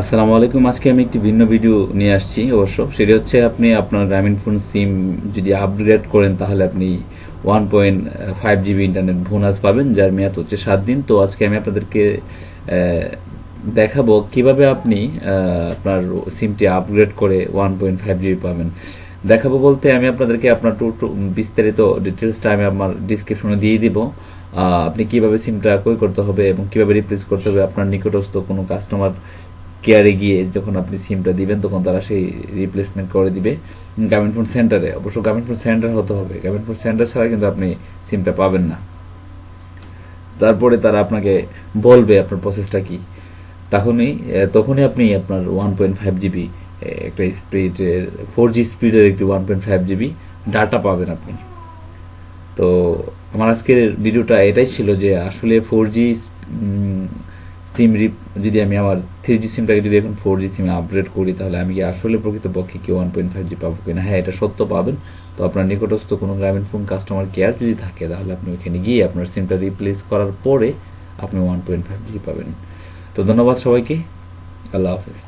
আসসালামু আলাইকুম। আজকে আমি একটি ভিন্ন ভিডিও নিয়ে আসছি। অবশ্য সেটি হচ্ছে, আপনি আপনার গ্রামীণ ফোন সিম যদি আপগ্রেড করেন তাহলে আপনি 1.5 জিবি ইন্টারনেট বোনাস পাবেন, যার মেয়াদ হচ্ছে 7 দিন। তো আজকে আমি আপনাদেরকে দেখাবো কিভাবে আপনি আপনার সিমটি আপগ্রেড করে 1.5 জিবি পাবেন। দেখাবো বলতে আমি আপনাদেরকে আপনার বিস্তারিত ডিটেলসটা আমি আমার ডিসক্রিপশনে দিয়ে দিব। আপনি কিভাবে সিমটা ক্রয় করতে হবে এবং কিভাবে রিপ্লেস করতে হবে, আপনার নিকটস্থ কোনো কাস্টমার কেয়ারে গিয়ে যখন আপনি সিমটা দিবেন তখন তারা সেই রিপ্লেসমেন্ট করে দিবে গ্রামীণ ফোন সেন্টারে। অবশ্য গ্রামীণ ফোন সেন্টার হতে হবে, গ্রামীণ ফোন সেন্টার ছাড়া কিন্তু আপনি সিমটা পাবেন না। তারপরে তারা আপনাকে বলবে আপনার প্রসেসটা কি, তখনই আপনি আপনার 1.5 জিবি একটা স্পিডের 4G স্পিডের একটি 1.5 জিবি ডাটা পাবেন আপনি। তো আমার আজকের ভিডিওটা এটাই ছিল যে আসলে 4G সিম যদি আমি আমার 3G সিমটাকে যদি এখন 4G সিমে আপগ্রেড করি তাহলে আমি কি আসলে প্রকৃতপক্ষে কি 1.5G পাবো কিনা। হ্যাঁ, এটা সত্য পাবেন। তো আপনার নিকটস্থ কোনো গ্রামীণ ফোন কাস্টমার কেয়ার যদি থাকে তাহলে আপনি ওখানে গিয়ে আপনার সিমটা রিপ্লেস করার পরে আপনি 1.5G পাবেন। তো ধন্যবাদ সবাইকে। আল্লাহ হাফেজ।